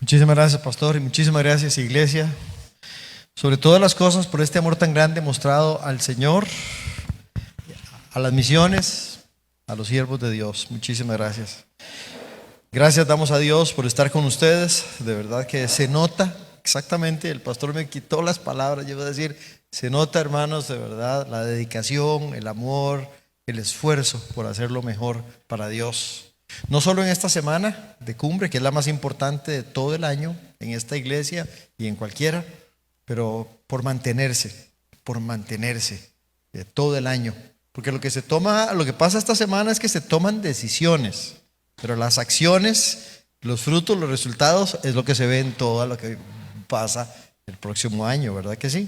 Muchísimas gracias, pastor, y muchísimas gracias, iglesia, sobre todas las cosas, por este amor tan grande mostrado al Señor, a las misiones, a los siervos de Dios. Muchísimas gracias. Gracias damos a Dios por estar con ustedes. De verdad que se nota exactamente, el pastor me quitó las palabras, yo iba a decir, se nota, hermanos, de verdad, la dedicación, el amor, el esfuerzo por hacerlo mejor para Dios. No solo en esta semana de cumbre, que es la más importante de todo el año, en esta iglesia y en cualquiera, pero por mantenerse todo el año. Porque lo que pasa esta semana es que se toman decisiones, pero las acciones, los frutos, los resultados es lo que se ve en todo lo que pasa el próximo año, ¿verdad que sí?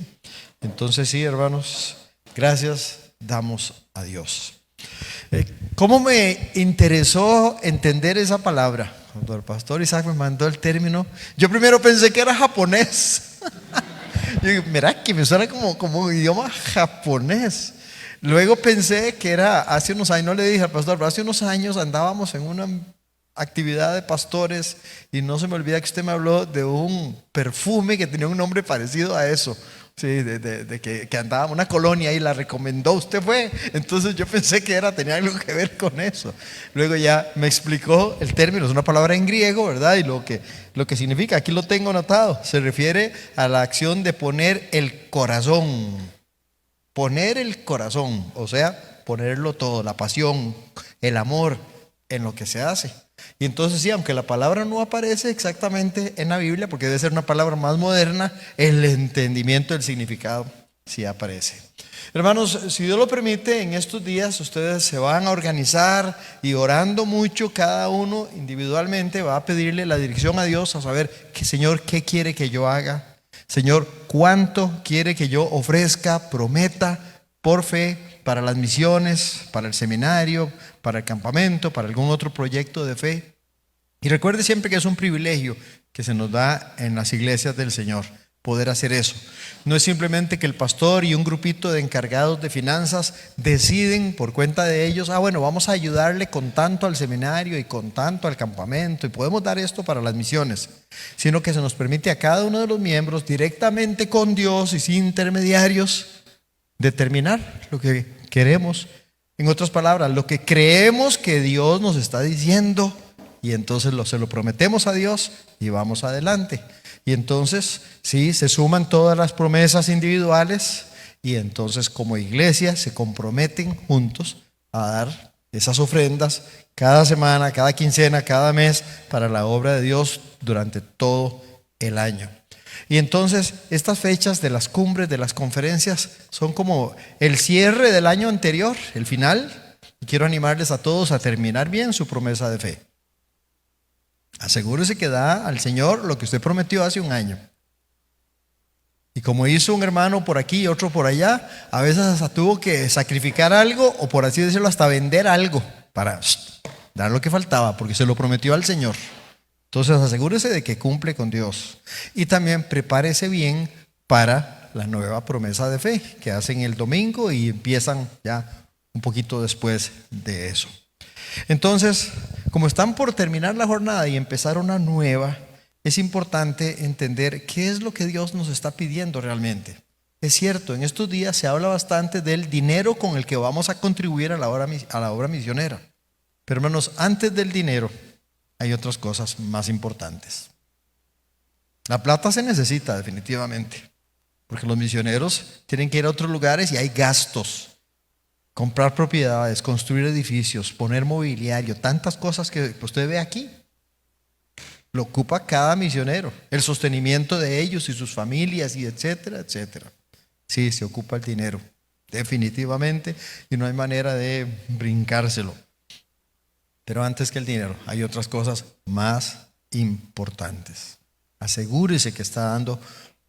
Entonces sí, hermanos, gracias damos a Dios. ¿Cómo me interesó entender esa palabra? Cuando el pastor Isaac me mandó el término, yo primero pensé que era japonés. Yo digo, mira que me suena como idioma japonés. Luego pensé que era hace unos años, no le dije al pastor, pero hace unos años andábamos en una actividad de pastores y no se me olvida que usted me habló de un perfume que tenía un nombre parecido a eso. Sí, que andaba una colonia y la recomendó, usted fue. Entonces yo pensé que tenía algo que ver con eso. Luego ya me explicó el término, es una palabra en griego, ¿verdad? Y lo que significa, aquí lo tengo anotado, se refiere a la acción de poner el corazón. Poner el corazón, o sea, ponerlo todo, la pasión, el amor en lo que se hace. Y entonces sí, aunque la palabra no aparece exactamente en la Biblia, porque debe ser una palabra más moderna, el entendimiento del significado sí aparece. Hermanos, si Dios lo permite, en estos días ustedes se van a organizar y orando mucho, cada uno individualmente va a pedirle la dirección a Dios, a saber, Señor, ¿qué quiere que yo haga? Señor, ¿cuánto quiere que yo ofrezca, prometa por fe para las misiones, para el seminario, para el campamento, para algún otro proyecto de fe? Y recuerde siempre que es un privilegio que se nos da en las iglesias del Señor poder hacer eso. No es simplemente que el pastor y un grupito de encargados de finanzas deciden por cuenta de ellos, bueno, vamos a ayudarle con tanto al seminario y con tanto al campamento y podemos dar esto para las misiones, sino que se nos permite a cada uno de los miembros directamente con Dios y sin intermediarios determinar lo que queremos. En otras palabras, lo que creemos que Dios nos está diciendo, y entonces se lo prometemos a Dios y vamos adelante. Y entonces, sí, se suman todas las promesas individuales y entonces como iglesia se comprometen juntos a dar esas ofrendas cada semana, cada quincena, cada mes para la obra de Dios durante todo el año. Y entonces estas fechas de las cumbres, de las conferencias, son como el cierre del año anterior, el final. Y quiero animarles a todos a terminar bien su promesa de fe. Asegúrese que da al Señor lo que usted prometió hace un año. Y como hizo un hermano por aquí y otro por allá, a veces hasta tuvo que sacrificar algo o, por así decirlo, hasta vender algo para dar lo que faltaba, porque se lo prometió al Señor. Entonces asegúrese de que cumple con Dios. Y también prepárese bien para la nueva promesa de fe que hacen el domingo y empiezan ya un poquito después de eso. Entonces, como están por terminar la jornada y empezar una nueva, es importante entender qué es lo que Dios nos está pidiendo realmente. Es cierto, en estos días se habla bastante del dinero con el que vamos a contribuir a la obra misionera. Pero hermanos, antes del dinero hay otras cosas más importantes. La plata se necesita definitivamente, porque los misioneros tienen que ir a otros lugares y hay gastos. Comprar propiedades, construir edificios, poner mobiliario, tantas cosas que usted ve aquí. Lo ocupa cada misionero, el sostenimiento de ellos y sus familias y etcétera, etcétera. Sí, se ocupa el dinero, definitivamente, y no hay manera de brincárselo. Pero antes que el dinero, hay otras cosas más importantes. Asegúrese que está dando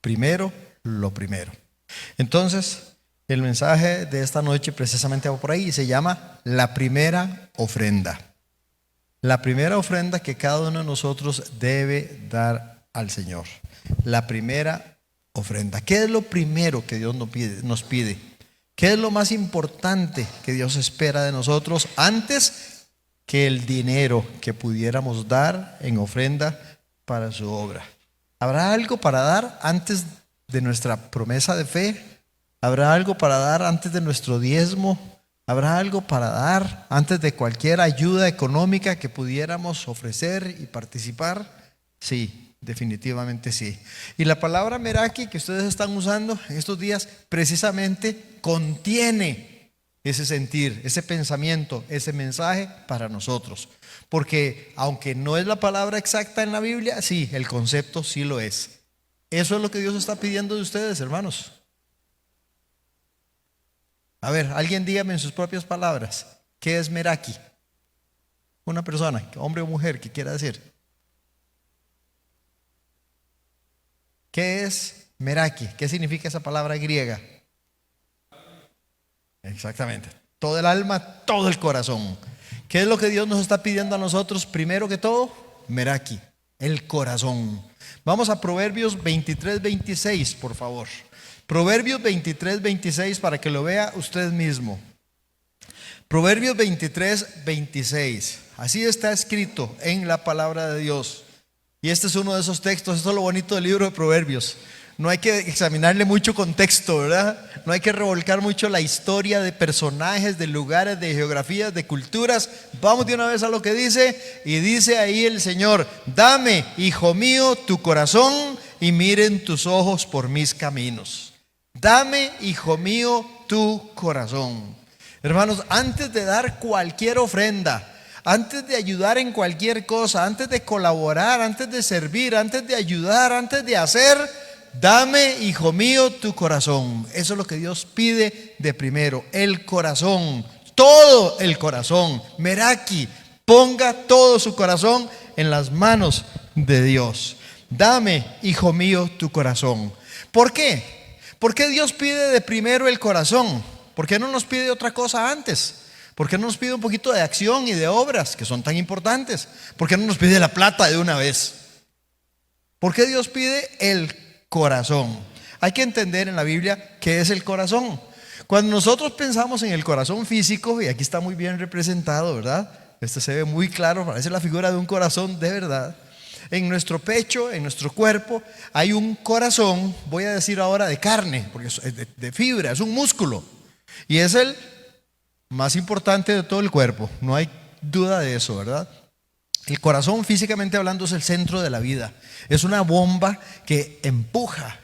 primero lo primero. Entonces, el mensaje de esta noche precisamente va por ahí y se llama la primera ofrenda. La primera ofrenda que cada uno de nosotros debe dar al Señor. La primera ofrenda. ¿Qué es lo primero que Dios nos pide? ¿Qué es lo más importante que Dios espera de nosotros antes que el dinero que pudiéramos dar en ofrenda para su obra. ¿Habrá algo para dar antes de nuestra promesa de fe? ¿Habrá algo para dar antes de nuestro diezmo? ¿Habrá algo para dar antes de cualquier ayuda económica que pudiéramos ofrecer y participar? Sí, definitivamente sí. Y la palabra meraki que ustedes están usando en estos días precisamente contiene ese sentir, ese pensamiento, ese mensaje para nosotros. Porque aunque no es la palabra exacta en la Biblia, sí, el concepto sí lo es. Eso es lo que Dios está pidiendo de ustedes, hermanos. A ver, alguien dígame en sus propias palabras, ¿qué es meraki? Una persona, hombre o mujer, que quiera decir. ¿Qué es meraki? ¿Qué significa esa palabra griega? Exactamente. Todo el alma, todo el corazón. ¿Qué es lo que Dios nos está pidiendo a nosotros? Primero que todo, meraki, el corazón. Vamos a Proverbios 23:26, por favor. Proverbios 23:26 para que lo vea usted mismo. Proverbios 23:26. Así está escrito en la palabra de Dios. Y este es uno de esos textos. Esto es lo bonito del libro de Proverbios. No hay que examinarle mucho contexto, ¿verdad? No hay que revolcar mucho la historia de personajes, de lugares, de geografías, de culturas. Vamos de una vez a lo que dice. Y dice ahí el Señor: dame, hijo mío, tu corazón, y miren tus ojos por mis caminos. Dame, hijo mío, tu corazón. Hermanos, antes de dar cualquier ofrenda, antes de ayudar en cualquier cosa, antes de colaborar, antes de servir, antes de ayudar, antes de hacer, dame, hijo mío, tu corazón. Eso es lo que Dios pide de primero, el corazón, todo el corazón. Meraki, ponga todo su corazón en las manos de Dios. Dame, hijo mío, tu corazón. ¿Por qué? ¿Por qué Dios pide de primero el corazón? ¿Por qué no nos pide otra cosa antes? ¿Por qué no nos pide un poquito de acción y de obras que son tan importantes? ¿Por qué no nos pide la plata de una vez? ¿Por qué Dios pide el corazón? Hay que entender en la Biblia qué es el corazón. Cuando nosotros pensamos en el corazón físico, y aquí está muy bien representado, ¿verdad? Este se ve muy claro, parece la figura de un corazón de verdad. En nuestro pecho, en nuestro cuerpo, hay un corazón, voy a decir ahora de carne, porque es de fibra, es un músculo. Y es el más importante de todo el cuerpo, no hay duda de eso, ¿verdad? El corazón, físicamente hablando, es el centro de la vida. Es una bomba que empuja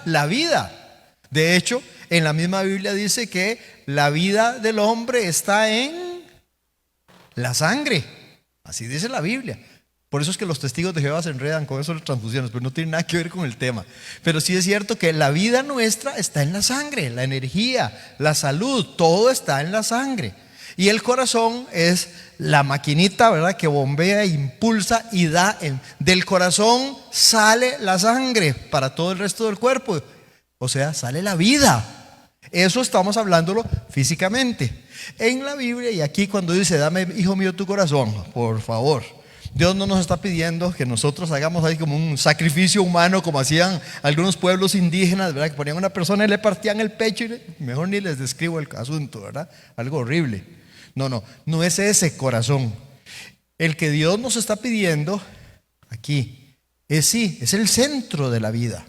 la vida. De hecho, en la misma Biblia dice que la vida del hombre está en la sangre. Así dice la Biblia. Por eso es que los testigos de Jehová se enredan con eso de las transfusiones, pero no tiene nada que ver con el tema. Pero sí es cierto que la vida nuestra está en la sangre, la energía, la salud, todo está en la sangre. Y el corazón es la maquinita, ¿verdad?, que bombea, impulsa y da. Del corazón sale la sangre para todo el resto del cuerpo. O sea, sale la vida. Eso estamos hablándolo físicamente. En la Biblia, y aquí cuando dice, dame, hijo mío, tu corazón, por favor, Dios no nos está pidiendo que nosotros hagamos ahí como un sacrificio humano, como hacían algunos pueblos indígenas, ¿verdad?, que ponían a una persona y le partían el pecho y mejor ni les describo el asunto, ¿verdad? Algo horrible. No es ese corazón. El que Dios nos está pidiendo aquí es el centro de la vida,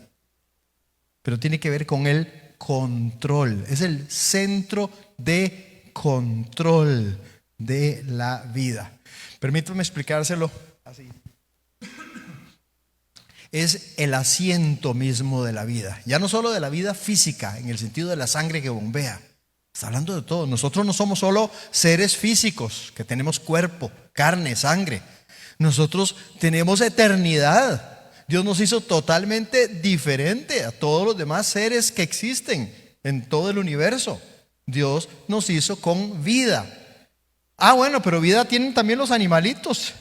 pero tiene que ver con el control. Es el centro de control de la vida. Permítame explicárselo así. Es el asiento mismo de la vida. Ya no solo de la vida física, en el sentido de la sangre que bombea. Está hablando de todo. Nosotros no somos solo seres físicos, que tenemos cuerpo, carne, sangre. Nosotros tenemos eternidad. Dios nos hizo totalmente diferente a todos los demás seres que existen en todo el universo. Dios nos hizo con vida. Bueno, pero vida tienen también los animalitos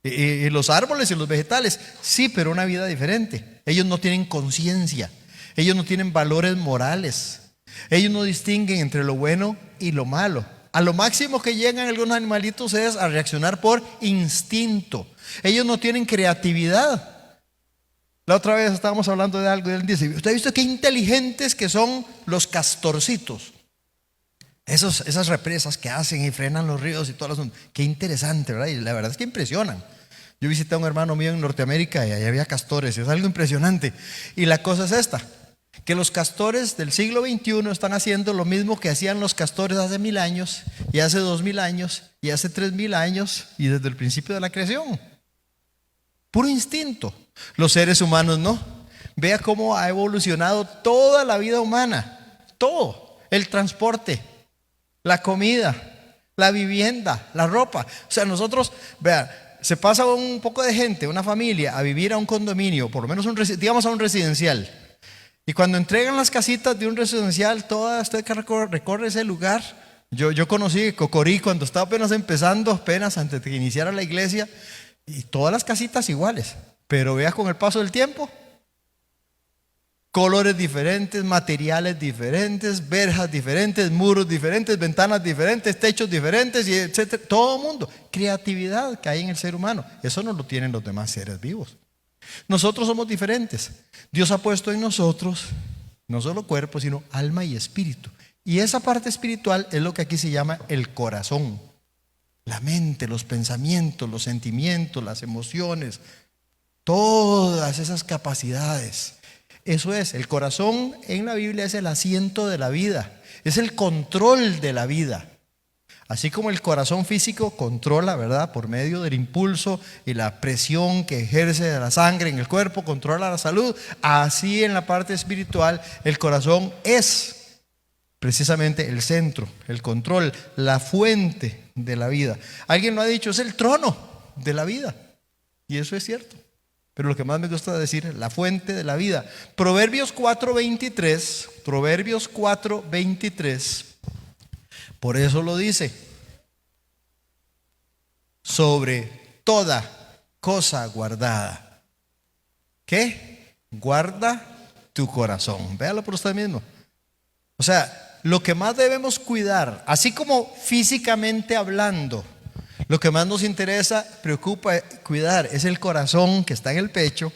y los árboles y los vegetales. Sí, pero una vida diferente. Ellos no tienen conciencia. Ellos no tienen valores morales. Ellos no distinguen entre lo bueno y lo malo. A lo máximo que llegan algunos animalitos es a reaccionar por instinto. Ellos no tienen creatividad. La otra vez estábamos hablando de algo y él dice, ¿usted ha visto qué inteligentes que son los castorcitos? Esas represas que hacen y frenan los ríos y todo el asunto. Qué interesante, ¿verdad? Y la verdad es que impresionan. Yo visité a un hermano mío en Norteamérica y ahí había castores, es algo impresionante. Y la cosa es esta, que los castores del siglo XXI están haciendo lo mismo que hacían los castores hace 1000 años, y hace 2000 años, y hace 3000 años, y desde el principio de la creación. Puro instinto. Los seres humanos no. Vea cómo ha evolucionado toda la vida humana. Todo. El transporte, la comida, la vivienda, la ropa. O sea, nosotros, vean, se pasa un poco de gente, una familia, a vivir a un condominio, por lo menos digamos a un residencial. Y cuando entregan las casitas de un residencial, todas, usted que recorre ese lugar. Yo conocí Cocorí cuando estaba apenas empezando, apenas antes de que iniciara la iglesia, y todas las casitas iguales. Pero vea con el paso del tiempo, colores diferentes, materiales diferentes, verjas diferentes, muros diferentes, ventanas diferentes, techos diferentes, y etcétera. Todo el mundo. Creatividad que hay en el ser humano. Eso no lo tienen los demás seres vivos. Nosotros somos diferentes. Dios ha puesto en nosotros no solo cuerpo, sino alma y espíritu. Y esa parte espiritual es lo que aquí se llama el corazón. La mente, los pensamientos, los sentimientos, las emociones, todas esas capacidades. Eso es, el corazón en la Biblia es el asiento de la vida, es el control de la vida. Así como el corazón físico controla, ¿verdad? Por medio del impulso y la presión que ejerce la sangre en el cuerpo, controla la salud. Así en la parte espiritual, el corazón es precisamente el centro, el control, la fuente de la vida. Alguien lo ha dicho, es el trono de la vida. Y eso es cierto. Pero lo que más me gusta decir es la fuente de la vida. Proverbios 4:23, por eso lo dice. Sobre toda cosa guardada. ¿Qué? Guarda tu corazón. Véalo por usted mismo. O sea, lo que más debemos cuidar, así como físicamente hablando, lo que más nos interesa, preocupa, cuidar es el corazón que está en el pecho.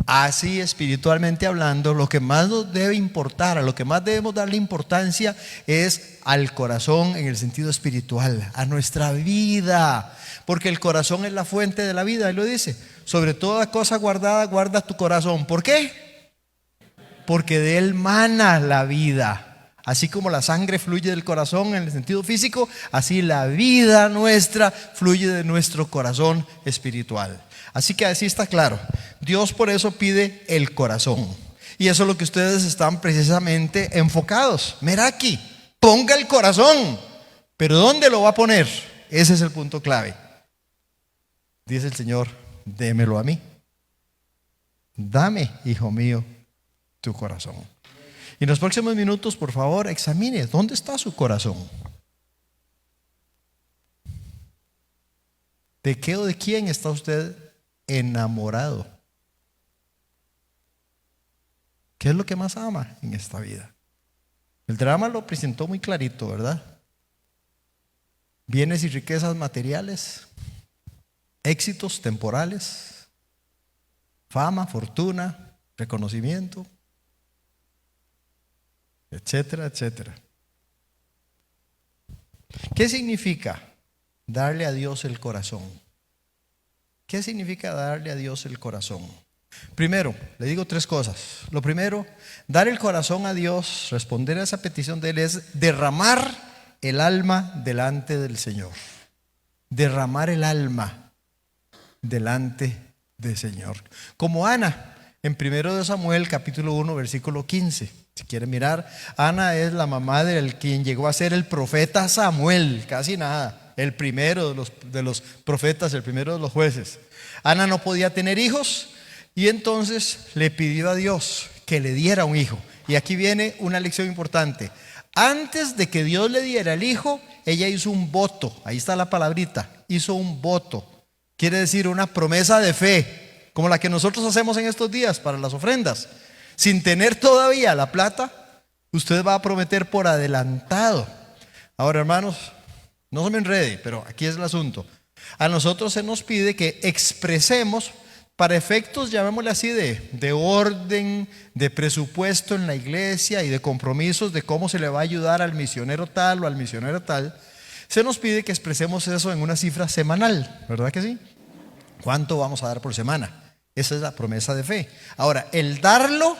Así espiritualmente hablando, lo que más nos debe importar, a lo que más debemos darle importancia es al corazón en el sentido espiritual, a nuestra vida, porque el corazón es la fuente de la vida. Él lo dice, sobre toda cosa guardada, guarda tu corazón. ¿Por qué? Porque de él mana la vida. Así como la sangre fluye del corazón en el sentido físico, así la vida nuestra fluye de nuestro corazón espiritual. Así que así está claro. Dios por eso pide el corazón. Y eso es lo que ustedes están precisamente enfocados. Meraki, ponga el corazón. Pero ¿dónde lo va a poner? Ese es el punto clave. Dice el Señor, démelo a mí. Dame, hijo mío, tu corazón. Y en los próximos minutos, por favor, examine dónde está su corazón. ¿De qué o de quién está usted enamorado? ¿Qué es lo que más ama en esta vida? El drama lo presentó muy clarito, ¿verdad? Bienes y riquezas materiales, éxitos temporales, fama, fortuna, reconocimiento, etcétera, etcétera. ¿Qué significa darle a Dios el corazón? ¿Qué significa darle a Dios el corazón? Primero, le digo 3 cosas. Lo primero, dar el corazón a Dios, responder a esa petición de Él, es derramar el alma delante del Señor. Derramar el alma delante del Señor. Como Ana, en 1 Samuel capítulo 1 versículo 15. Si quieren mirar, Ana es la mamá del quien llegó a ser el profeta Samuel, casi nada, el primero de los profetas, el primero de los jueces. Ana no podía tener hijos y entonces le pidió a Dios que le diera un hijo. Y aquí viene una lección importante. Antes de que Dios le diera el hijo, ella hizo un voto. Ahí está la palabrita, hizo un voto. Quiere decir una promesa de fe, como la que nosotros hacemos en estos días para las ofrendas. Sin tener todavía la plata, usted va a prometer por adelantado. Ahora, hermanos, no se me enrede, pero aquí es el asunto. A nosotros se nos pide que expresemos para efectos, llamémosle así, de orden, de presupuesto en la iglesia y de compromisos de cómo se le va a ayudar al misionero tal o al misionero tal. Se nos pide que expresemos eso en una cifra semanal, ¿verdad que sí? ¿Cuánto vamos a dar por semana? Esa es la promesa de fe. Ahora, el darlo,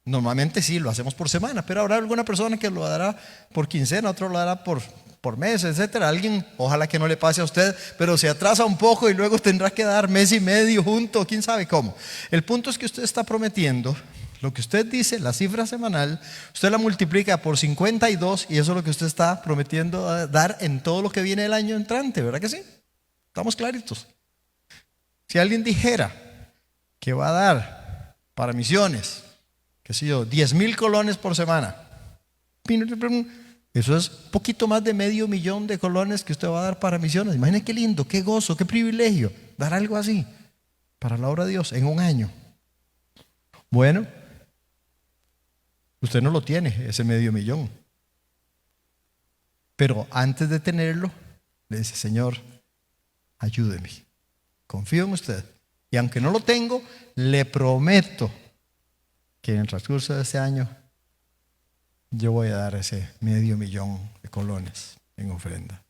normalmente sí, lo hacemos por semana, pero habrá alguna persona que lo dará por quincena, otro lo dará por mes, etcétera. Alguien, ojalá que no le pase a usted, pero se atrasa un poco y luego tendrá que dar mes y medio junto, quién sabe cómo. El punto es que usted está prometiendo, lo que usted dice, la cifra semanal, usted la multiplica por 52 y eso es lo que usted está prometiendo dar en todo lo que viene el año entrante, ¿verdad que sí? Estamos claritos. Si alguien dijera que va a dar para misiones, qué sé yo, 10,000 colones por semana, eso es poquito más de $500,000 de colones que usted va a dar para misiones. Imaginen qué lindo, qué gozo, qué privilegio dar algo así para la obra de Dios en un año. Bueno, usted no lo tiene, ese $500,000. Pero antes de tenerlo, le dice: Señor, ayúdeme, confío en usted. Y aunque no lo tengo, le prometo que en el transcurso de este año yo voy a dar ese $500,000 de colones en ofrenda.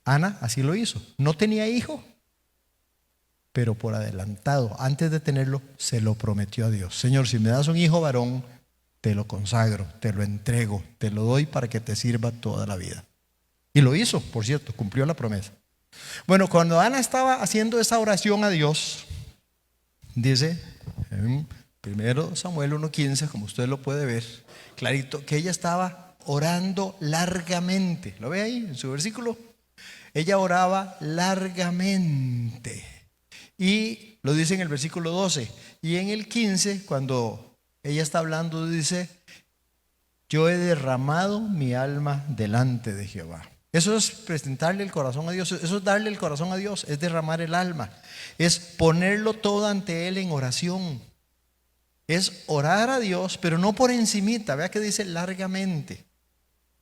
Ana así lo hizo. No tenía hijo, pero por adelantado, antes de tenerlo, se lo prometió a Dios: Señor, si me das un hijo varón, te lo consagro, te lo entrego, te lo doy para que te sirva toda la vida. Y lo hizo, por cierto, cumplió la promesa. Bueno, cuando Ana estaba haciendo esa oración a Dios, dice en 1 Samuel 1:15, como usted lo puede ver clarito, que ella estaba orando largamente. ¿Lo ve ahí en su versículo? Ella oraba largamente. Y lo dice en el versículo 12. Y en el 15, cuando ella está hablando, dice: yo he derramado mi alma delante de Jehová. Eso es presentarle el corazón a Dios. Eso es darle el corazón a Dios. Es derramar el alma. Es ponerlo todo ante Él en oración. Es orar a Dios, pero no por encimita. Vea que dice largamente.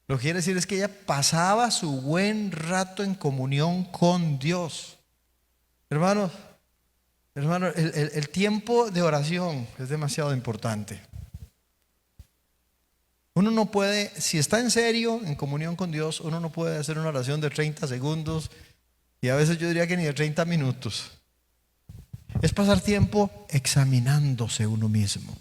Lo que quiere decir es que ella pasaba su buen rato en comunión con Dios. Hermanos, el tiempo de oración es demasiado importante. Uno no puede, si está en serio en comunión con Dios, uno no puede hacer una oración de 30 segundos y a veces yo diría que ni de 30 minutos. Es pasar tiempo examinándose uno mismo,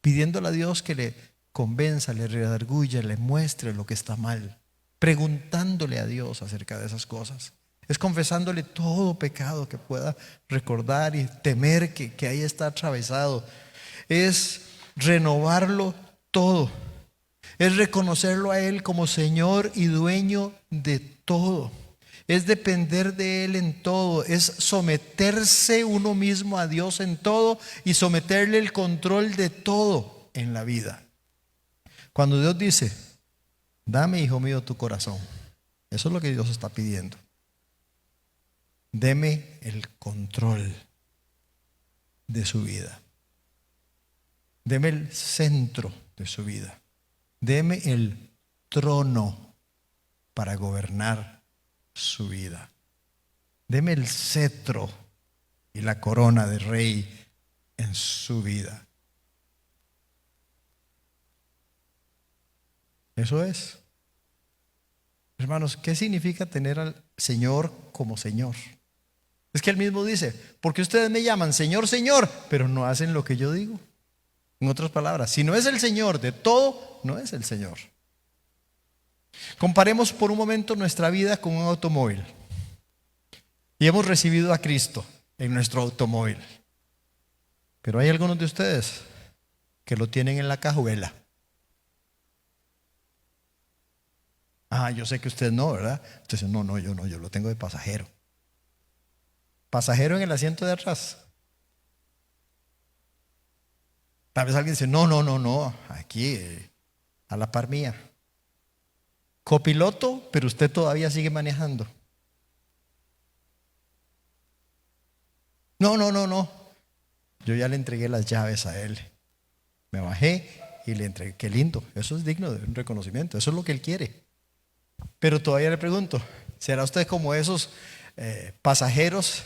pidiéndole a Dios que le convenza, le redarguya, le muestre lo que está mal, preguntándole a Dios acerca de esas cosas. Es confesándole todo pecado que pueda recordar y temer que ahí está atravesado. Es renovarlo todo. Es reconocerlo a Él como Señor y dueño de todo. Es depender de Él en todo. Es someterse uno mismo a Dios en todo y someterle el control de todo en la vida. Cuando Dios dice: dame, hijo mío, tu corazón, eso es lo que Dios está pidiendo. Deme el control de su vida. Deme el centro de su vida. Deme el trono para gobernar su vida. Deme el cetro y la corona de rey en su vida. Eso es. Hermanos, ¿qué significa tener al Señor como Señor? Es que Él mismo dice: porque ustedes me llaman Señor, Señor, pero no hacen lo que yo digo. En otras palabras, si no es el Señor de todo, no es el Señor. Comparemos por un momento nuestra vida con un automóvil. Y hemos recibido a Cristo en nuestro automóvil. Pero hay algunos de ustedes que lo tienen en la cajuela. Ah, yo sé que usted no, ¿verdad? Usted dice: no, yo no, yo lo tengo de pasajero. Pasajero en el asiento de atrás. Tal vez alguien dice: no, aquí a la par mía. Copiloto, pero usted todavía sigue manejando. No. Yo ya le entregué las llaves a él. Me bajé y le entregué. Qué lindo, eso es digno de un reconocimiento. Eso es lo que él quiere. Pero todavía le pregunto: ¿será usted como esos pasajeros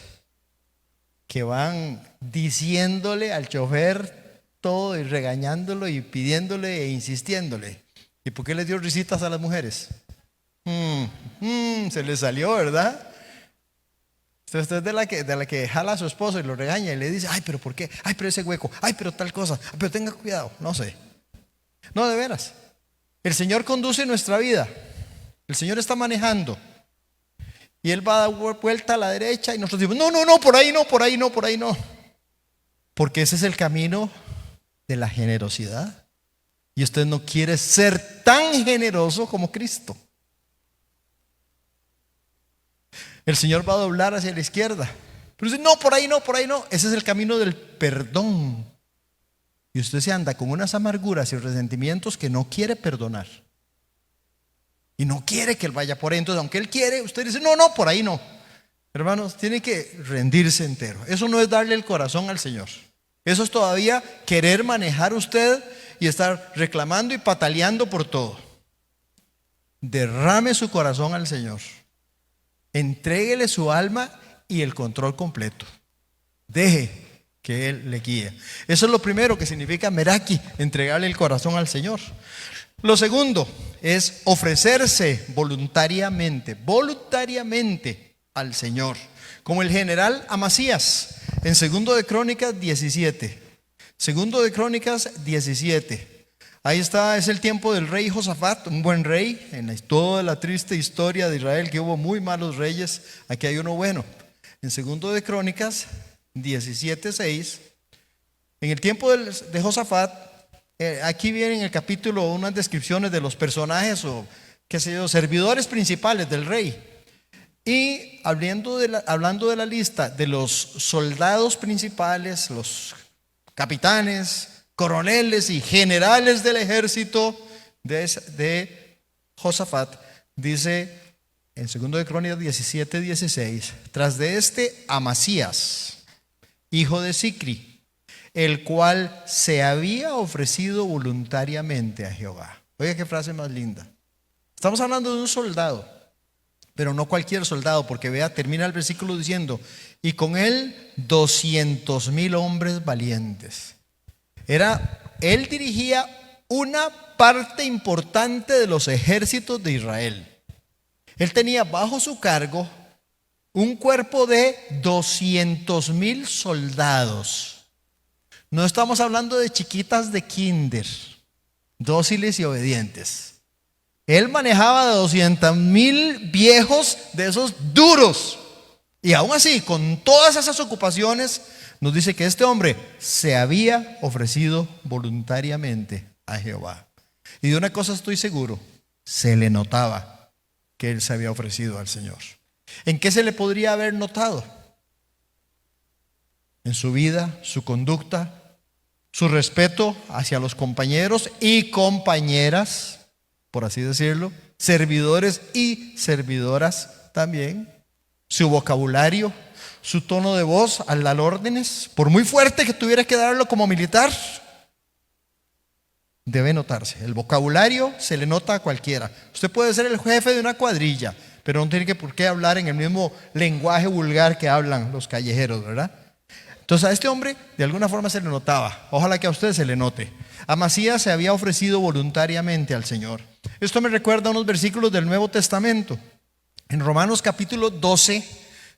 que van diciéndole al chofer todo y regañándolo y pidiéndole e insistiéndole? ¿Y por qué les dio risitas a las mujeres? Se les salió, ¿verdad? Usted es de la que jala a su esposo y lo regaña y le dice, ay, pero ¿por qué? Ay, pero ese hueco, ay, pero tal cosa, ay, pero tenga cuidado, no sé. No, de veras. El Señor conduce nuestra vida. El Señor está manejando. Y Él va a dar vuelta a la derecha y nosotros decimos, no, no, no, por ahí no, por ahí no, por ahí no. Porque ese es el camino de la generosidad. Y usted no quiere ser tan generoso como Cristo. El Señor va a doblar hacia la izquierda. Pero dice, no, por ahí no, por ahí no. Ese es el camino del perdón. Y usted se anda con unas amarguras y resentimientos que no quiere perdonar. Y no quiere que Él vaya por ahí. Entonces, aunque Él quiere, usted dice, no, no, por ahí no. Hermanos, tiene que rendirse entero. Eso no es darle el corazón al Señor. Eso es todavía querer manejar usted y estar reclamando y pataleando por todo. Derrame su corazón al Señor. Entréguele su alma y el control completo. Deje que Él le guíe. Eso es lo primero que significa meraki, entregarle el corazón al Señor. Lo segundo es ofrecerse voluntariamente al Señor, como el general Amasías en 2 de Crónicas 17. 2 de Crónicas 17. Ahí está, es el tiempo del rey Josafat, un buen rey. En toda la triste historia de Israel, que hubo muy malos reyes, aquí hay uno bueno. En 2 de Crónicas 17:6, en el tiempo de Josafat, aquí viene en el capítulo unas descripciones de los personajes o qué sé yo, servidores principales del rey. Y hablando de la lista de los soldados principales, los capitanes, coroneles y generales del ejército de Josafat, dice en 2 de Crónicas 17:16, tras de este Amasías, hijo de Sicri, el cual se había ofrecido voluntariamente a Jehová. Oiga qué frase más linda. Estamos hablando de un soldado, pero no cualquier soldado, porque vea, termina el versículo diciendo, y con él 200,000 hombres valientes. Él dirigía una parte importante de los ejércitos de Israel. Él tenía bajo su cargo un cuerpo de 200,000 soldados. No estamos hablando de chiquitas de kinder, dóciles y obedientes. Él manejaba de 200,000 viejos de esos duros. Y aún así, con todas esas ocupaciones, nos dice que este hombre se había ofrecido voluntariamente a Jehová. Y de una cosa estoy seguro, se le notaba que él se había ofrecido al Señor. ¿En qué se le podría haber notado? En su vida, su conducta, su respeto hacia los compañeros y compañeras, por así decirlo, servidores y servidoras también, su vocabulario, su tono de voz al dar órdenes, por muy fuerte que tuviera que darlo como militar, debe notarse. El vocabulario se le nota a cualquiera. Usted puede ser el jefe de una cuadrilla, pero no tiene por qué hablar en el mismo lenguaje vulgar que hablan los callejeros, ¿verdad? Entonces a este hombre de alguna forma se le notaba. Ojalá que a usted se le note. Amasías se había ofrecido voluntariamente al Señor. Esto me recuerda a unos versículos del Nuevo Testamento. En Romanos capítulo 12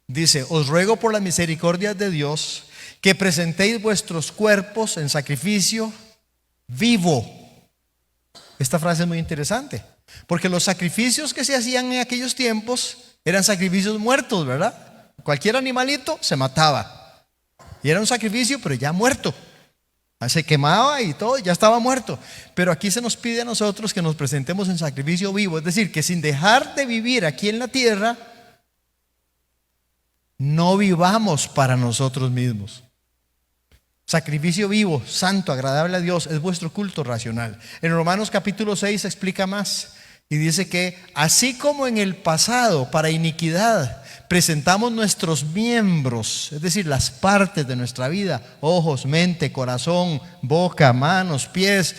dice, os ruego por las misericordias de Dios que presentéis vuestros cuerpos en sacrificio vivo. Esta frase es muy interesante, porque los sacrificios que se hacían en aquellos tiempos eran sacrificios muertos, ¿verdad? Cualquier animalito se mataba. Y era un sacrificio, pero ya muerto. Se quemaba y todo, ya estaba muerto. Pero aquí se nos pide a nosotros que nos presentemos en sacrificio vivo. Es decir, que sin dejar de vivir aquí en la tierra, no vivamos para nosotros mismos. Sacrificio vivo, santo, agradable a Dios, es vuestro culto racional. En Romanos capítulo 6 se explica más y dice que así como en el pasado para iniquidad presentamos nuestros miembros, es decir, las partes de nuestra vida, ojos, mente, corazón, boca, manos, pies,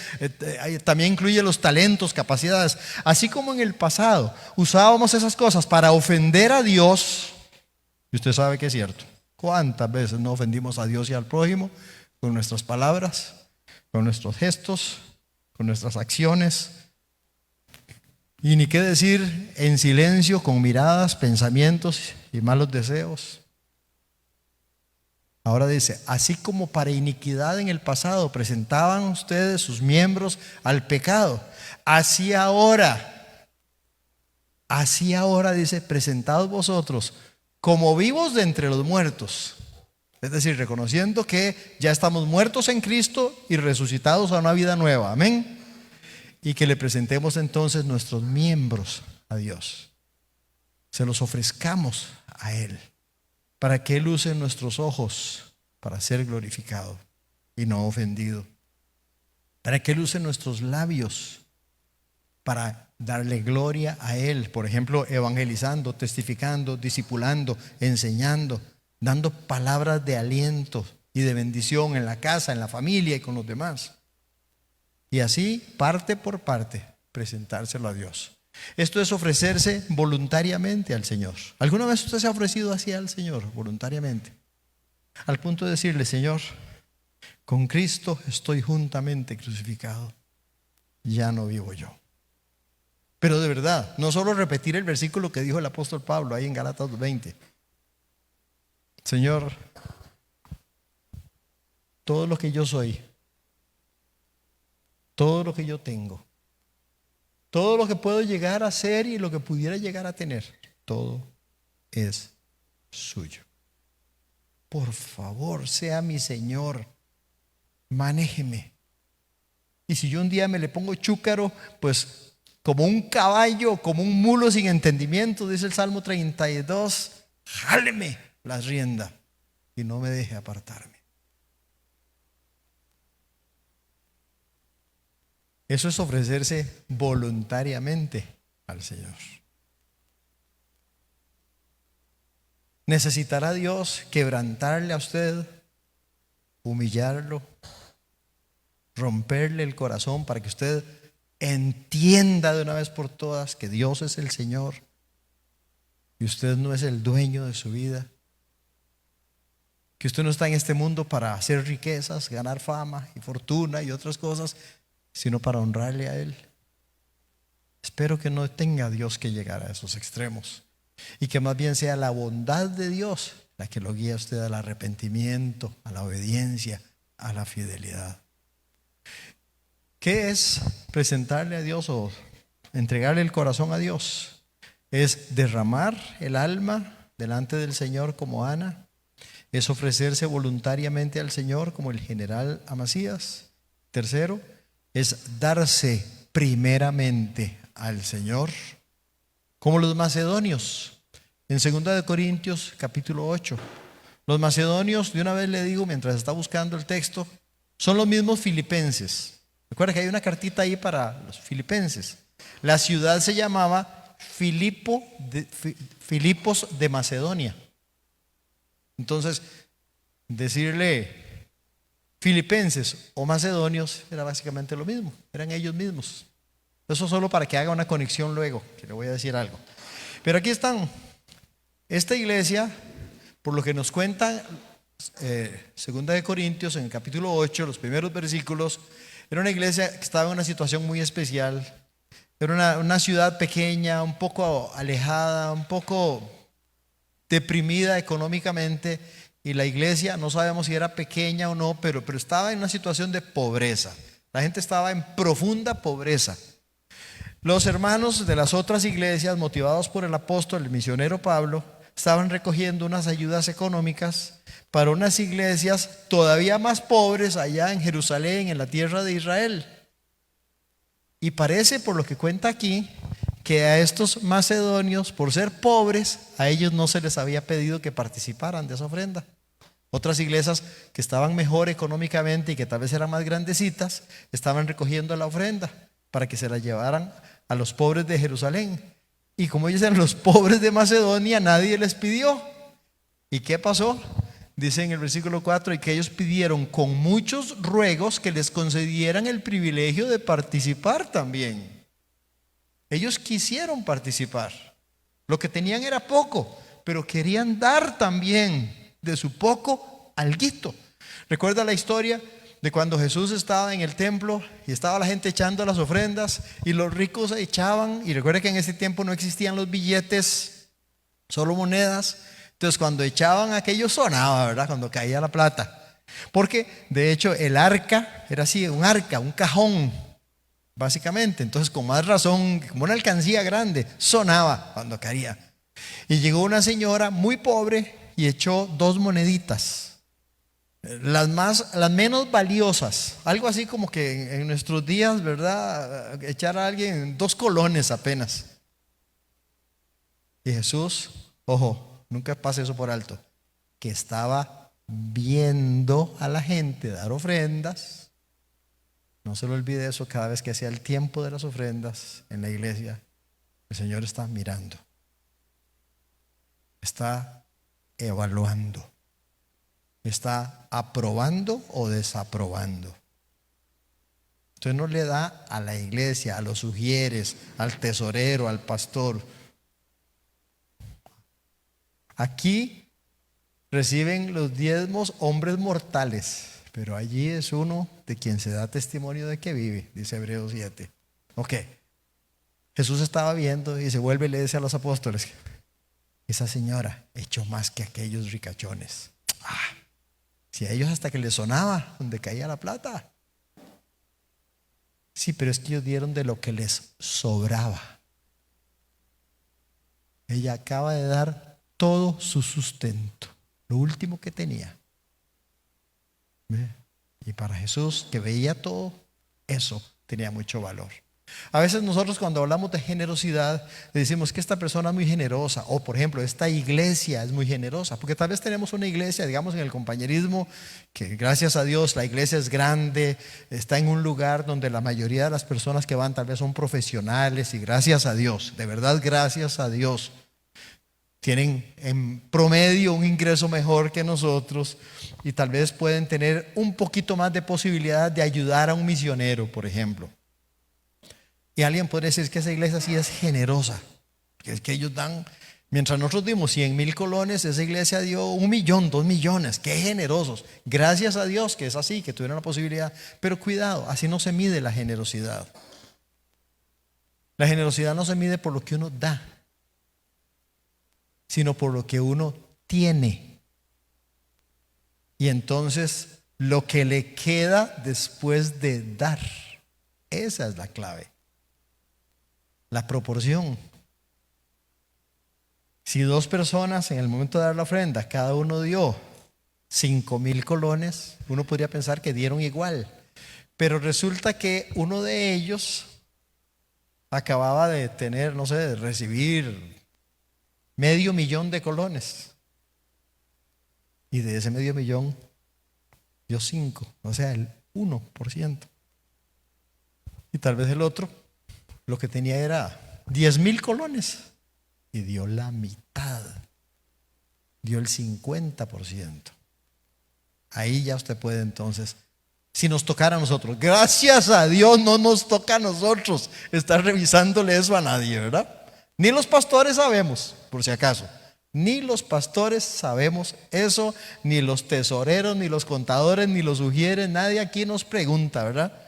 también incluye los talentos, capacidades, así como en el pasado usábamos esas cosas para ofender a Dios, y usted sabe que es cierto. ¿Cuántas veces no ofendimos a Dios y al prójimo con nuestras palabras, con nuestros gestos, con nuestras acciones? Y ni qué decir en silencio, con miradas, pensamientos y malos deseos. Ahora dice, así como para iniquidad en el pasado presentaban ustedes sus miembros al pecado, así ahora dice, presentados vosotros como vivos de entre los muertos. Es decir, reconociendo que ya estamos muertos en Cristo y resucitados a una vida nueva. Amén. Y que le presentemos entonces nuestros miembros a Dios. Se los ofrezcamos a Él, para que Él use nuestros ojos para ser glorificado y no ofendido. Para que Él use nuestros labios para darle gloria a Él. Por ejemplo, evangelizando, testificando, discipulando, enseñando, dando palabras de aliento y de bendición en la casa, en la familia y con los demás. Y así, parte por parte, presentárselo a Dios. Esto es ofrecerse voluntariamente al Señor. ¿Alguna vez usted se ha ofrecido así al Señor, voluntariamente? Al punto de decirle, Señor, con Cristo estoy juntamente crucificado. Ya no vivo yo. Pero de verdad, no solo repetir el versículo que dijo el apóstol Pablo ahí en Gálatas 20. Señor, todo lo que yo soy, todo lo que yo tengo, todo lo que puedo llegar a ser y lo que pudiera llegar a tener, todo es suyo. Por favor, sea mi Señor, manéjeme. Y si yo un día me le pongo chúcaro, pues como un caballo, como un mulo sin entendimiento, dice el Salmo 32, jáleme las riendas y no me deje apartarme. Eso es ofrecerse voluntariamente al Señor. ¿Necesitará Dios quebrantarle a usted, humillarlo, romperle el corazón para que usted entienda de una vez por todas que Dios es el Señor y usted no es el dueño de su vida? Que usted no está en este mundo para hacer riquezas, ganar fama y fortuna y otras cosas, sino para honrarle a Él. Espero que no tenga Dios que llegar a esos extremos y que más bien sea la bondad de Dios la que lo guíe a usted al arrepentimiento, a la obediencia, a la fidelidad. ¿Qué es presentarle a Dios o entregarle el corazón a Dios? Es derramar el alma delante del Señor como Ana. Es ofrecerse voluntariamente al Señor como el general Amasías. Tercero, es darse primeramente al Señor como los macedonios. En 2 Corintios capítulo 8. Los macedonios, de una vez le digo mientras está buscando el texto, son los mismos filipenses. Recuerda que hay una cartita ahí para los filipenses. La ciudad se llamaba Filipos de Macedonia. Entonces, decirle filipenses o macedonios era básicamente lo mismo, eran ellos mismos. Eso solo para que haga una conexión luego, que le voy a decir algo. Pero aquí están. Esta iglesia, por lo que nos cuentan 2 Corintios en el capítulo 8, los primeros versículos, era una iglesia que estaba en una situación muy especial. Era una ciudad pequeña, un poco alejada, un poco deprimida económicamente, y la iglesia, no sabemos si era pequeña o no, pero estaba en una situación de pobreza. La gente estaba en profunda pobreza. Los hermanos de las otras iglesias, motivados por el apóstol, el misionero Pablo, estaban recogiendo unas ayudas económicas para unas iglesias todavía más pobres allá en Jerusalén, en la tierra de Israel. Y parece, por lo que cuenta aquí, que a estos macedonios, por ser pobres, a ellos no se les había pedido que participaran de esa ofrenda. Otras iglesias que estaban mejor económicamente y que tal vez eran más grandecitas, estaban recogiendo la ofrenda para que se la llevaran a los pobres de Jerusalén. Y como ellos eran los pobres de Macedonia, nadie les pidió. ¿Y qué pasó? Dice en el versículo 4, y que ellos pidieron con muchos ruegos que les concedieran el privilegio de participar también. Ellos quisieron participar. Lo que tenían era poco, pero querían dar también de su poco alguito. ¿Recuerda la historia de cuando Jesús estaba en el templo y estaba la gente echando las ofrendas y los ricos echaban? Y recuerda que en ese tiempo no existían los billetes, solo monedas. Entonces cuando echaban aquello sonaba, ¿verdad? Cuando caía la plata. Porque de hecho el arca era así, un arca, un cajón, básicamente. Entonces con más razón, como una alcancía grande, sonaba cuando caía. Y llegó una señora muy pobre y echó 2 moneditas. Las menos valiosas, algo así como que en nuestros días, ¿verdad? Echar a alguien 2 colones apenas. Y Jesús, ojo, nunca pase eso por alto, que estaba viendo a la gente dar ofrendas. No se lo olvide eso cada vez que hacía el tiempo de las ofrendas en la iglesia. El Señor está mirando, está evaluando, está aprobando o desaprobando. Entonces no le da a la iglesia, a los sugieres, al tesorero, al pastor. Aquí reciben los diezmos hombres mortales, pero allí es uno de quien se da testimonio de que vive, dice Hebreos 7. Ok, Jesús estaba viendo y se vuelve y le dice a los apóstoles: esa señora echó más que aquellos ricachones. Si a ellos hasta que les sonaba donde caía la plata. Sí, pero es que ellos dieron de lo que les sobraba. Ella acaba de dar todo su sustento, lo último que tenía. Y para Jesús, que veía todo, eso tenía mucho valor. A veces nosotros cuando hablamos de generosidad le decimos que esta persona es muy generosa, o por ejemplo esta iglesia es muy generosa, porque tal vez tenemos una iglesia, digamos en el compañerismo, que gracias a Dios la iglesia es grande, está en un lugar donde la mayoría de las personas que van tal vez son profesionales, y gracias a Dios, de verdad gracias a Dios, tienen en promedio un ingreso mejor que nosotros y tal vez pueden tener un poquito más de posibilidad de ayudar a un misionero, por ejemplo. Y alguien podría decir que esa iglesia sí es generosa, que es que ellos dan, mientras nosotros dimos 100,000 colones, esa iglesia dio 1 millón, 2 millones, qué generosos. Gracias a Dios que es así, que tuvieron la posibilidad. Pero cuidado, así no se mide la generosidad. La generosidad no se mide por lo que uno da, sino por lo que uno tiene. Y entonces lo que le queda después de dar, esa es la clave. La proporción. Si 2 personas en el momento de dar la ofrenda, cada uno dio 5,000 colones, uno podría pensar que dieron igual. Pero resulta que uno de ellos acababa de tener, no sé, de recibir 500,000 de colones. Y de ese 500,000 dio 5, o sea, el 1%. Y tal vez el otro lo que tenía era 10,000 colones y dio la mitad, dio el 50%. Ahí ya usted puede entonces, si nos tocara a nosotros, gracias a Dios no nos toca a nosotros estar revisándole eso a nadie, ¿verdad? Ni los pastores sabemos, por si acaso. Ni los pastores sabemos eso, ni los tesoreros, ni los contadores, ni los sugieres, nadie aquí nos pregunta, ¿verdad?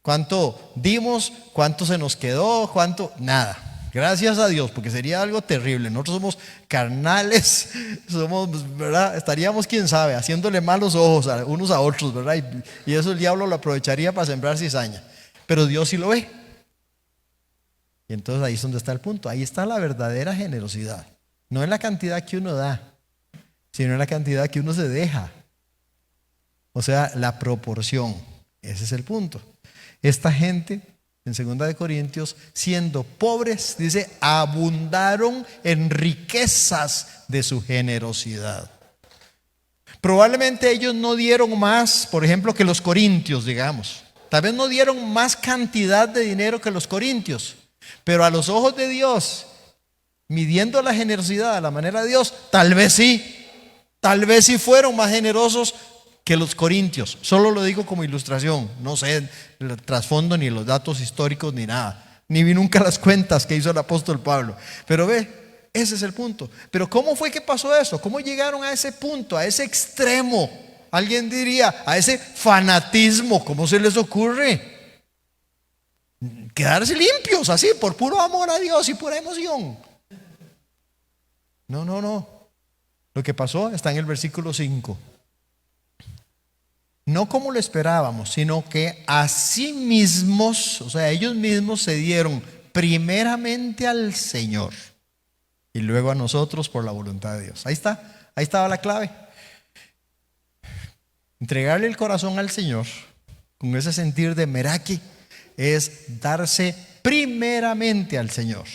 ¿Cuánto dimos? ¿Cuánto se nos quedó? ¿Cuánto? Nada. Gracias a Dios, porque sería algo terrible. Nosotros somos carnales, somos, ¿verdad? Estaríamos, quién sabe, haciéndole malos ojos a unos a otros, ¿verdad? Y eso el diablo lo aprovecharía para sembrar cizaña. Pero Dios sí lo ve. Y entonces ahí es donde está el punto. Ahí está la verdadera generosidad. No en la cantidad que uno da, sino en la cantidad que uno se deja. O sea, la proporción. Ese es el punto. Esta gente, en 2 Corintios, siendo pobres, dice, abundaron en riquezas de su generosidad. Probablemente ellos no dieron más, por ejemplo, que los corintios, digamos. Tal vez no dieron más cantidad de dinero que los corintios, pero a los ojos de Dios, midiendo la generosidad a la manera de Dios, tal vez sí fueron más generosos que los corintios. Solo lo digo como ilustración, no sé el trasfondo ni los datos históricos ni nada, ni vi nunca las cuentas que hizo el apóstol Pablo, pero ve, ese es el punto. Pero ¿cómo fue que pasó eso? ¿Cómo llegaron a ese punto, a ese extremo? Alguien diría, a ese fanatismo. ¿Cómo se les ocurre quedarse limpios así por puro amor a Dios y pura emoción? No. Lo que pasó está en el versículo 5. No como lo esperábamos, sino que a sí mismos, o sea, ellos mismos se dieron primeramente al Señor y luego a nosotros por la voluntad de Dios. Ahí está, ahí estaba la clave. Entregarle el corazón al Señor con ese sentir de meraki es darse primeramente al Señor.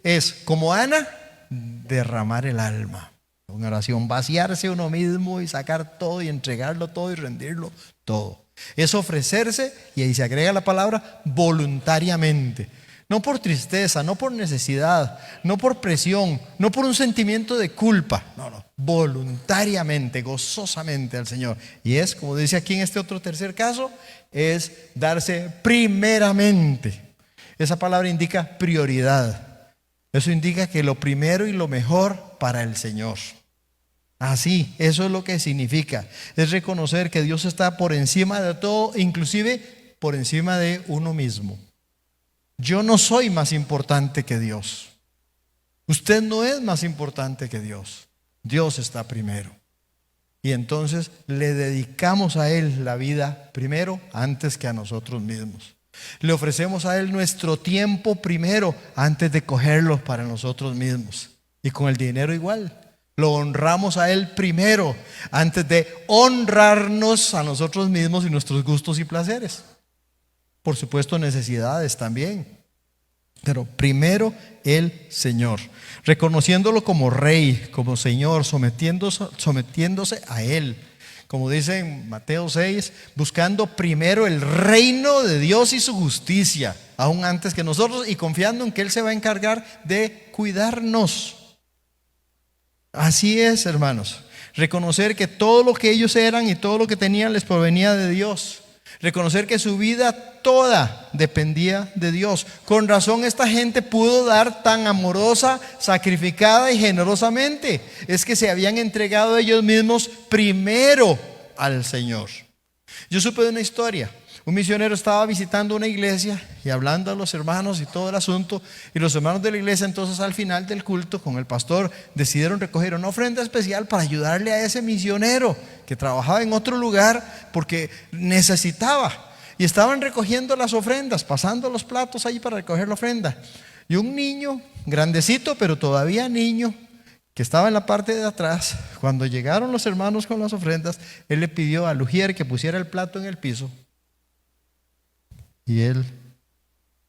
Es como Ana, derramar el alma. En oración, vaciarse uno mismo y sacar todo y entregarlo todo y rendirlo todo. Es ofrecerse, y ahí se agrega la palabra voluntariamente. No por tristeza, no por necesidad, no por presión, no por un sentimiento de culpa. No, voluntariamente, gozosamente al Señor. Y es, como dice aquí en este otro tercer caso, es darse primeramente. Esa palabra indica prioridad. Eso indica que lo primero y lo mejor para el Señor. Así, eso es lo que significa. Es reconocer que Dios está por encima de todo, inclusive por encima de uno mismo. Yo no soy más importante que Dios. Usted no es más importante que Dios. Dios está primero. Y entonces le dedicamos a Él la vida primero antes que a nosotros mismos. Le ofrecemos a Él nuestro tiempo primero antes de cogerlo para nosotros mismos. Y con el dinero igual. Lo honramos a Él primero antes de honrarnos a nosotros mismos y nuestros gustos y placeres. Por supuesto, necesidades también. Pero primero el Señor. Reconociéndolo como Rey, como Señor, sometiéndose a Él. Como dice en Mateo 6, buscando primero el reino de Dios y su justicia, aún antes que nosotros, y confiando en que Él se va a encargar de cuidarnos. Así es, hermanos. Reconocer que todo lo que ellos eran y todo lo que tenían les provenía de Dios. Reconocer que su vida toda dependía de Dios. Con razón esta gente pudo dar tan amorosa, sacrificada y generosamente. Es que se habían entregado ellos mismos primero al Señor. Yo supe de una historia. Un misionero estaba visitando una iglesia y hablando a los hermanos y todo el asunto. Y los hermanos de la iglesia entonces al final del culto con el pastor decidieron recoger una ofrenda especial para ayudarle a ese misionero que trabajaba en otro lugar porque necesitaba. Y estaban recogiendo las ofrendas, pasando los platos ahí para recoger la ofrenda. Y un niño, grandecito pero todavía niño, que estaba en la parte de atrás, cuando llegaron los hermanos con las ofrendas, él le pidió al ujier que pusiera el plato en el piso. Y el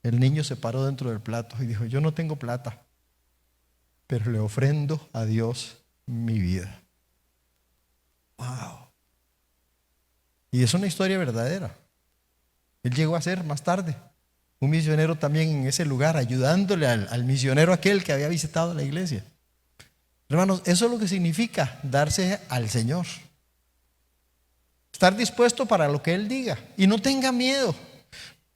niño se paró dentro del plato y dijo: yo no tengo plata, pero le ofrendo a Dios mi vida. Wow. Y es una historia verdadera. Él llegó a ser más tarde un misionero también en ese lugar, ayudándole al misionero aquel que había visitado la iglesia. Hermanos, eso es lo que significa darse al Señor. Estar dispuesto para lo que Él diga. Y no tenga miedo.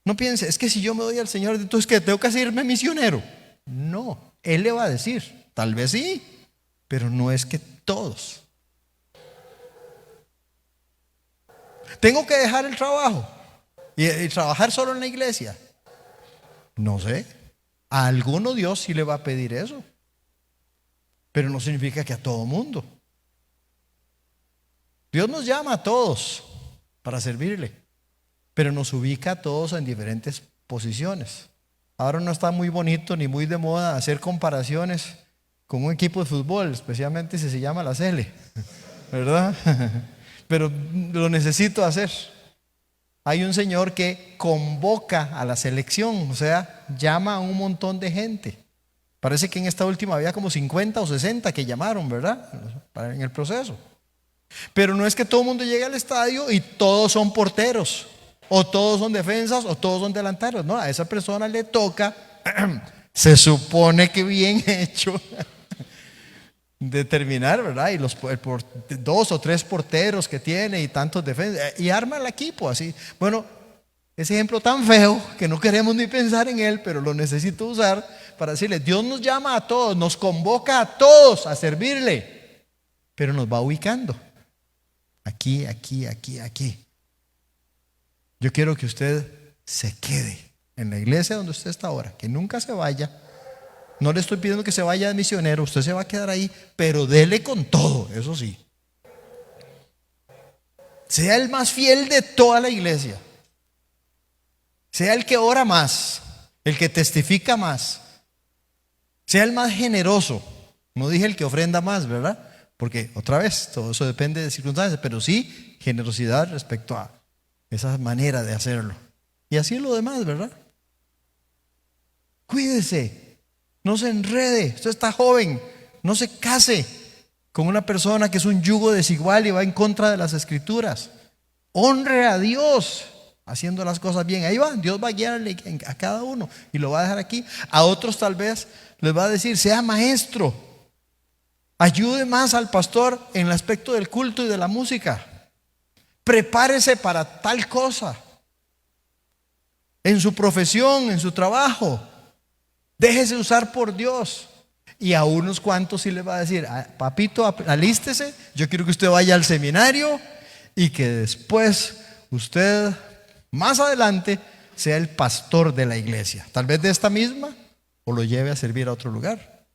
No piense, es que si yo me doy al Señor, entonces ¿qué? ¿Tengo que hacerme misionero? No, Él le va a decir, tal vez sí, pero no es que todos. ¿Tengo que dejar el trabajo y trabajar solo en la iglesia? No sé. A alguno Dios sí le va a pedir eso, pero no significa que a todo mundo. Dios nos llama a todos para servirle, pero nos ubica a todos en diferentes posiciones. Ahora no está muy bonito ni muy de moda hacer comparaciones con un equipo de fútbol, especialmente si se llama la Sele, ¿verdad? Pero lo necesito hacer. Hay un señor que convoca a la selección, o sea, llama a un montón de gente. Parece que en esta última había como 50 o 60 que llamaron, ¿verdad? En el proceso. Pero no es que todo el mundo llegue al estadio y todos son porteros, o todos son defensas, o todos son delanteros. No, a esa persona le toca, se supone que bien hecho, determinar, ¿verdad? Y dos o tres porteros que tiene y tantos defensas, y arma el equipo así. Bueno, ese ejemplo tan feo que no queremos ni pensar en él, pero lo necesito usar para decirle: Dios nos llama a todos, nos convoca a todos a servirle, pero nos va ubicando. Aquí, aquí, aquí, aquí. Yo quiero que usted se quede en la iglesia donde usted está ahora, que nunca se vaya, No le estoy pidiendo que se vaya de misionero, usted se va a quedar ahí, pero dele con todo, eso sí. Sea el más fiel de toda la iglesia. Sea el que ora más, el que testifica más. Sea el más generoso. No dije el que ofrenda más, ¿verdad? Porque otra vez, todo eso depende de circunstancias, pero sí generosidad respecto a esa manera de hacerlo. Y así lo demás, ¿verdad? Cuídese, no se enrede. Usted está joven, no se case con una persona que es un yugo desigual y va en contra de las escrituras. Honre a Dios haciendo las cosas bien. Ahí va, Dios va a guiarle a cada uno y lo va a dejar aquí. A otros tal vez les va a decir, sea maestro, ayude más al pastor en el aspecto del culto y de la música. Prepárese para tal cosa. En su profesión, en su trabajo, déjese usar por Dios. Y a unos cuantos sí les va a decir, papito, alístese, yo quiero que usted vaya al seminario y que después usted, más adelante, sea el pastor de la iglesia. Tal vez de esta misma, o lo lleve a servir a otro lugar.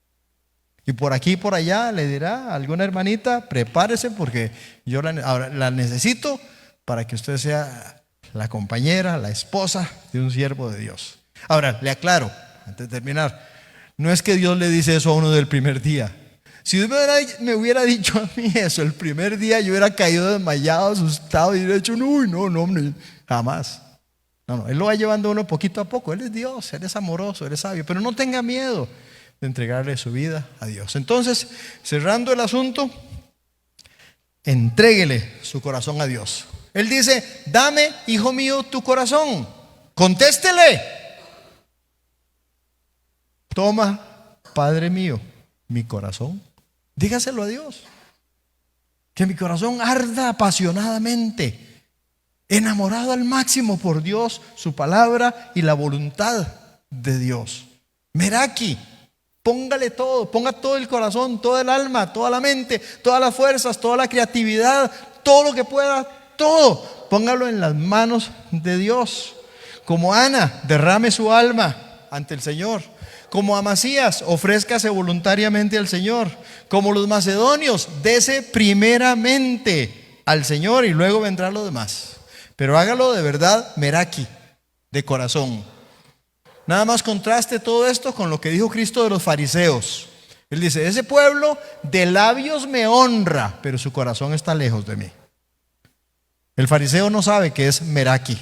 Y por aquí y por allá le dirá a alguna hermanita, prepárese porque yo la necesito para que usted sea la compañera, la esposa de un siervo de Dios. Ahora, le aclaro, antes de terminar, no es que Dios le dice eso a uno del primer día. Si Dios me hubiera dicho a mí eso el primer día, yo hubiera caído desmayado, asustado y hubiera dicho, uy, no, hombre, jamás. No, Él lo va llevando a uno poquito a poco. Él es Dios, Él es amoroso, Él es sabio, pero no tenga miedo de entregarle su vida a Dios. Entonces, cerrando el asunto, entréguele su corazón a Dios. Él dice, dame, hijo mío, tu corazón. Contéstele. Toma, Padre mío, mi corazón. Dígaselo a Dios. Que mi corazón arda apasionadamente, enamorado al máximo por Dios, su palabra y la voluntad de Dios. Meraki, póngale todo, ponga todo el corazón, toda el alma, toda la mente, todas las fuerzas, toda la creatividad, todo lo que pueda, todo, póngalo en las manos de Dios. Como Ana, derrame su alma ante el Señor. Como Amasías, ofrézcase voluntariamente al Señor. Como los macedonios, dese primeramente al Señor y luego vendrá lo demás. Pero hágalo de verdad, meraki, de corazón. Nada más contraste todo esto con lo que dijo Cristo de los fariseos. Él dice, ese pueblo de labios me honra, pero su corazón está lejos de mí. El fariseo no sabe que es meraki.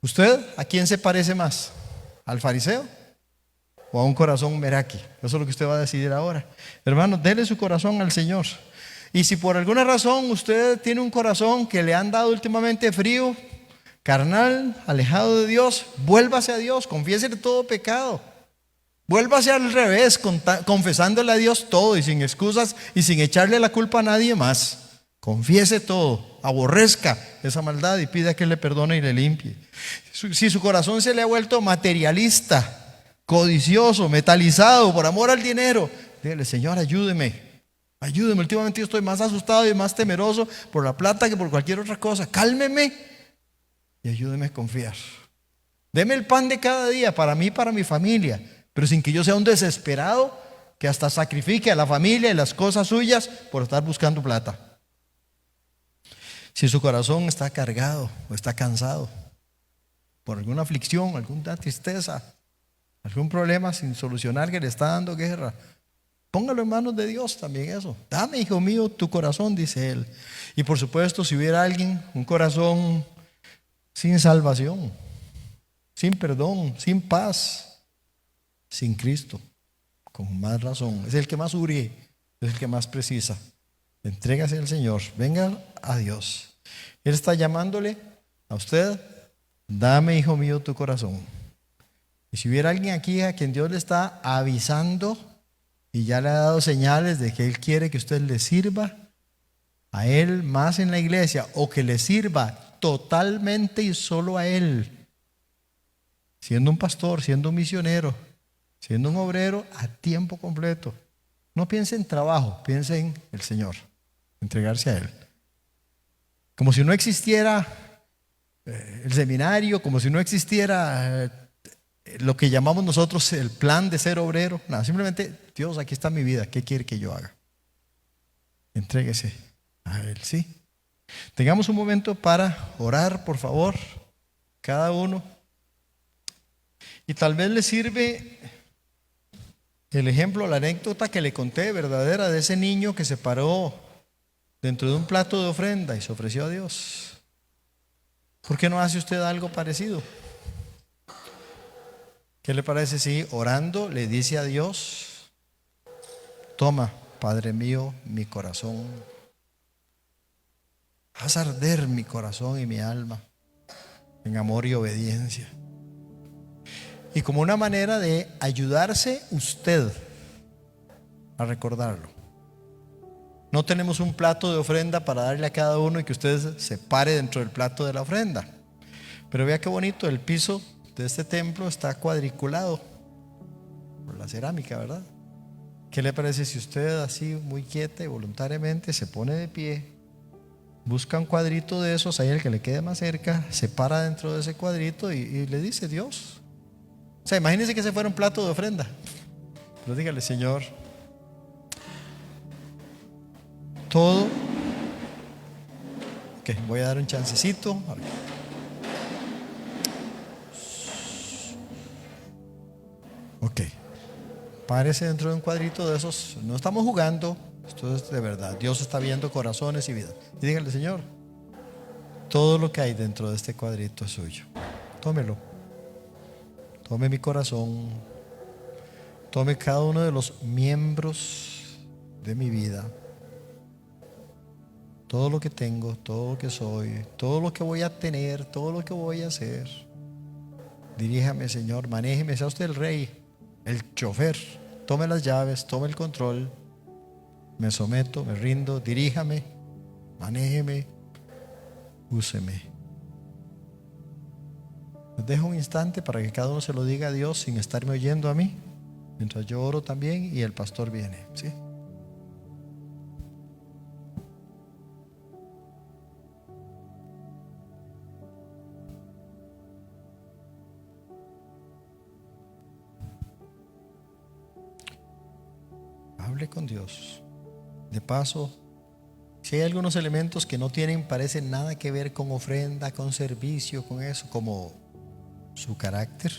¿Usted a quién se parece más? ¿Al fariseo o a un corazón meraki? Eso es lo que usted va a decidir ahora. Hermano, dele su corazón al Señor. Y si por alguna razón usted tiene un corazón que le han dado últimamente frío, carnal, alejado de Dios, vuélvase a Dios, confiésele todo pecado. Vuélvase al revés, confesándole a Dios todo y sin excusas y sin echarle la culpa a nadie más. Confiese todo, aborrezca esa maldad y pida que le perdone y le limpie. Si su corazón se le ha vuelto materialista, codicioso, metalizado por amor al dinero, dígale, Señor, ayúdeme. Últimamente yo estoy más asustado y más temeroso por la plata que por cualquier otra cosa. Cálmeme y ayúdeme a confiar. Deme el pan de cada día para mí y para mi familia, pero sin que yo sea un desesperado que hasta sacrifique a la familia y las cosas suyas por estar buscando plata. Si su corazón está cargado o está cansado por alguna aflicción, alguna tristeza, algún problema sin solucionar que le está dando guerra, póngalo en manos de Dios también eso. Dame, hijo mío, tu corazón, dice Él. Y por supuesto, si hubiera alguien, un corazón sin salvación, sin perdón, sin paz, sin Cristo, con más razón, es el que más urge, es el que más precisa. Entrégase al Señor, venga a Dios. Él está llamándole a usted, dame, hijo mío, tu corazón. Y si hubiera alguien aquí a quien Dios le está avisando y ya le ha dado señales de que Él quiere que usted le sirva a Él más en la iglesia, o que le sirva totalmente y solo a Él, siendo un pastor, siendo un misionero, siendo un obrero a tiempo completo, no piense en trabajo, piense en el Señor, entregarse a Él. Como si no existiera el seminario, como si no existiera lo que llamamos nosotros el plan de ser obrero. Nada, simplemente, Dios, aquí está mi vida, ¿qué quiere que yo haga? Entréguese a Él, ¿sí? Tengamos un momento para orar, por favor, cada uno. Y tal vez le sirve el ejemplo, la anécdota que le conté, verdadera, de ese niño que se paró dentro de un plato de ofrenda y se ofreció a Dios. ¿Por qué no hace usted algo parecido? ¿Qué le parece si orando le dice a Dios: toma, Padre mío, mi corazón, haz arder mi corazón y mi alma en amor y obediencia? Y como una manera de ayudarse usted a recordarlo. No tenemos un plato de ofrenda para darle a cada uno y que usted se pare dentro del plato de la ofrenda. Pero vea qué bonito, el piso de este templo está cuadriculado por la cerámica, ¿verdad? ¿Qué le parece si usted así muy quieta y voluntariamente se pone de pie, busca un cuadrito de esos, ahí el que le quede más cerca, se para dentro de ese cuadrito y le dice: Dios? O sea, imagínense que ese fuera un plato de ofrenda. Pero dígale: Señor, todo. Ok, voy a dar un chancecito. Ok, párese dentro de un cuadrito de esos. No estamos jugando, esto es de verdad. Dios está viendo corazones y vidas. Y dígale: Señor, todo lo que hay dentro de este cuadrito es suyo. Tómelo. Tome mi corazón. Tome cada uno de los miembros de mi vida. Todo lo que tengo, todo lo que soy, todo lo que voy a tener, todo lo que voy a hacer. Diríjame, Señor, manéjeme, sea usted el rey, el chofer. Tome las llaves, tome el control. Me someto, me rindo, diríjame, manéjeme, úseme. Les dejo un instante para que cada uno se lo diga a Dios sin estarme oyendo a mí, mientras yo oro también y el pastor viene, ¿sí? Hable con Dios. De paso, si hay algunos elementos que no parecen nada que ver con ofrenda, con servicio, con eso, como su carácter,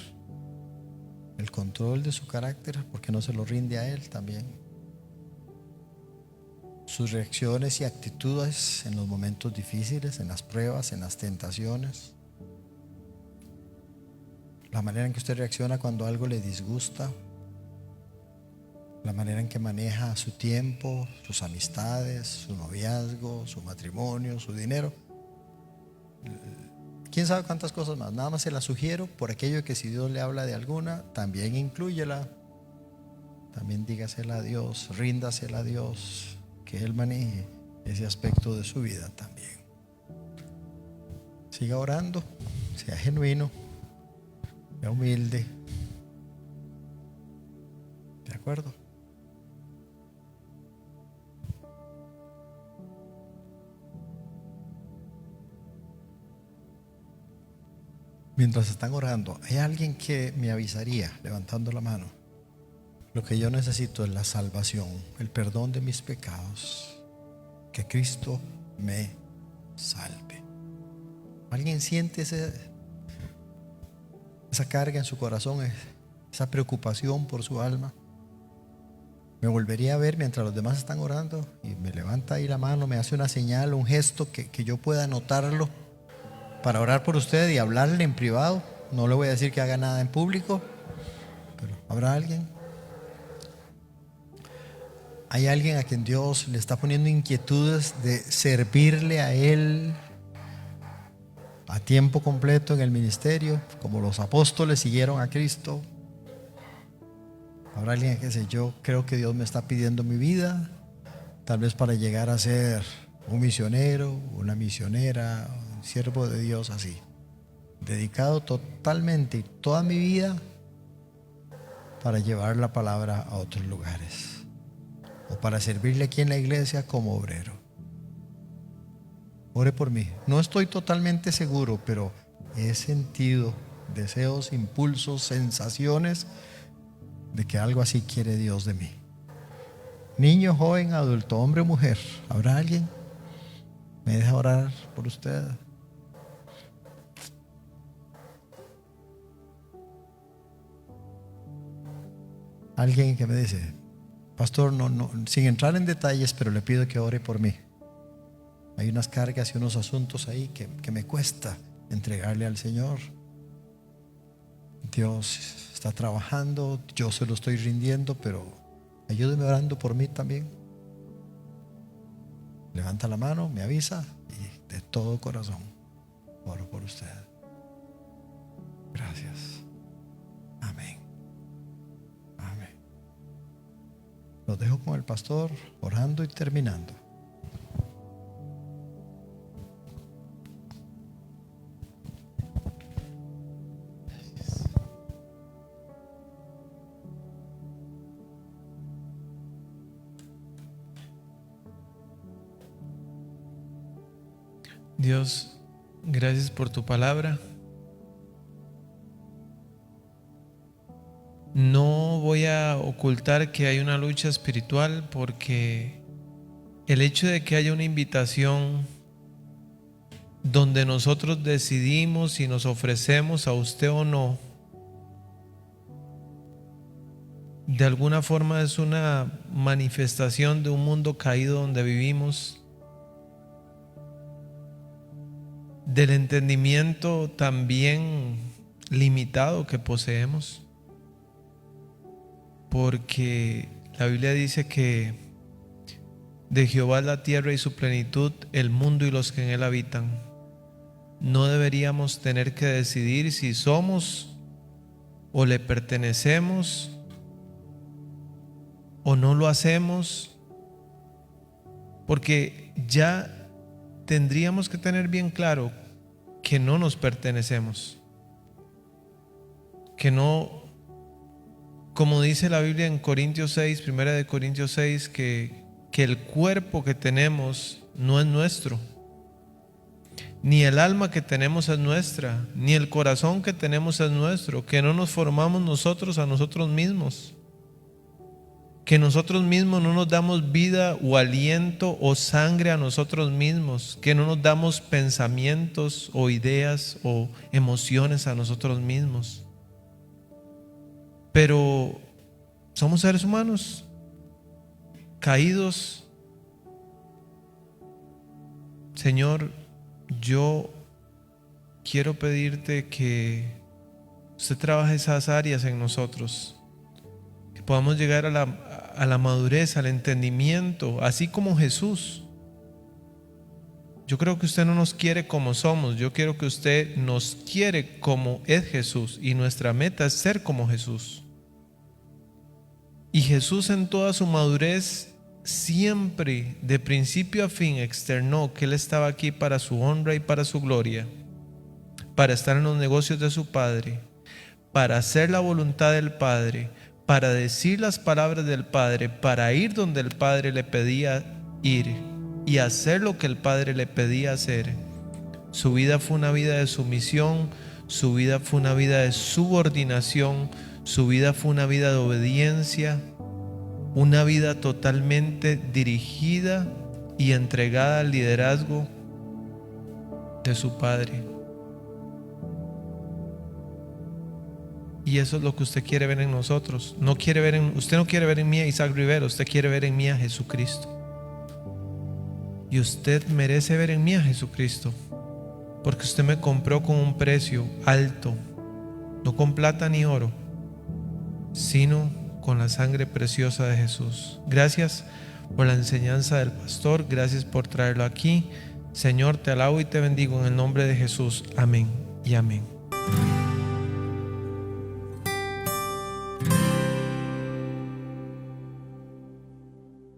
el control de su carácter, porque no se lo rinde a Él también. Sus reacciones y actitudes en los momentos difíciles, en las pruebas, en las tentaciones. La manera en que usted reacciona cuando algo le disgusta. La manera en que maneja su tiempo, sus amistades, su noviazgo, su matrimonio, su dinero. Quién sabe cuántas cosas más. Nada más se las sugiero por aquello que si Dios le habla de alguna, también inclúyela. También dígasela a Dios, ríndasela a Dios, que Él maneje ese aspecto de su vida también. Siga orando, sea genuino, sea humilde. ¿De acuerdo? Mientras están orando, ¿hay alguien que me avisaría, levantando la mano? Lo que yo necesito es la salvación, el perdón de mis pecados. Que Cristo me salve. ¿Alguien siente esa carga en su corazón, esa preocupación por su alma? Me volvería a ver mientras los demás están orando y me levanta ahí la mano, me hace una señal, un gesto que yo pueda notarlo para orar por usted y hablarle en privado. No le voy a decir que haga nada en público, pero ¿habrá alguien? ¿Hay alguien a quien Dios le está poniendo inquietudes de servirle a Él a tiempo completo en el ministerio, como los apóstoles siguieron a Cristo? ¿Habrá alguien que dice: yo creo que Dios me está pidiendo mi vida, tal vez para llegar a ser un misionero, una misionera, un siervo de Dios así, dedicado totalmente y toda mi vida para llevar la palabra a otros lugares, o para servirle aquí en la iglesia como obrero? Ore por mí. No estoy totalmente seguro, pero he sentido deseos, impulsos, sensaciones de que algo así quiere Dios de mí. Niño, joven, adulto, hombre o mujer, ¿habrá alguien? ¿Me deja orar por usted? Alguien que me dice: pastor, no, sin entrar en detalles, pero le pido que ore por mí. Hay unas cargas y unos asuntos ahí que me cuesta entregarle al Señor. Dios está trabajando, yo se lo estoy rindiendo, pero ayúdeme orando por mí también. Levanta la mano, me avisa y de todo corazón oro por usted. Gracias. Amén. Amén. Los dejo con el pastor orando y terminando. Dios, gracias por tu palabra. No voy a ocultar que hay una lucha espiritual, porque el hecho de que haya una invitación donde nosotros decidimos si nos ofrecemos a usted o no, de alguna forma es una manifestación de un mundo caído donde vivimos, del entendimiento también limitado que poseemos, porque la Biblia dice que de Jehová es la tierra y su plenitud, el mundo y los que en él habitan. No deberíamos tener que decidir si somos o le pertenecemos o no lo hacemos, porque ya tendríamos que tener bien claro que no nos pertenecemos, que no, como dice la Biblia en Corintios 6, primera de Corintios 6, que el cuerpo que tenemos no es nuestro, ni el alma que tenemos es nuestra, ni el corazón que tenemos es nuestro, que no nos formamos nosotros a nosotros mismos, que nosotros mismos no nos damos vida o aliento o sangre a nosotros mismos, que no nos damos pensamientos o ideas o emociones a nosotros mismos. Pero somos seres humanos caídos. Señor, yo quiero pedirte que usted trabaje esas áreas en nosotros, que podamos llegar a la madurez, al entendimiento, así como Jesús. Yo creo que usted no nos quiere como somos, yo quiero que usted nos quiere como es Jesús, y nuestra meta es ser como Jesús. Y Jesús, en toda su madurez, siempre de principio a fin externó que Él estaba aquí para su honra y para su gloria, para estar en los negocios de su Padre, para hacer la voluntad del Padre, para decir las palabras del Padre, para ir donde el Padre le pedía ir y hacer lo que el Padre le pedía hacer. Su vida fue una vida de sumisión, su vida fue una vida de subordinación, su vida fue una vida de obediencia, una vida totalmente dirigida y entregada al liderazgo de su Padre. Y eso es lo que usted quiere ver en nosotros. Usted no quiere ver en mí a Isaac Rivera, usted quiere ver en mí a Jesucristo. Y usted merece ver en mí a Jesucristo, porque usted me compró con un precio alto, no con plata ni oro, sino con la sangre preciosa de Jesús. Gracias por la enseñanza del pastor, gracias por traerlo aquí. Señor, te alabo y te bendigo en el nombre de Jesús. Amén y amén.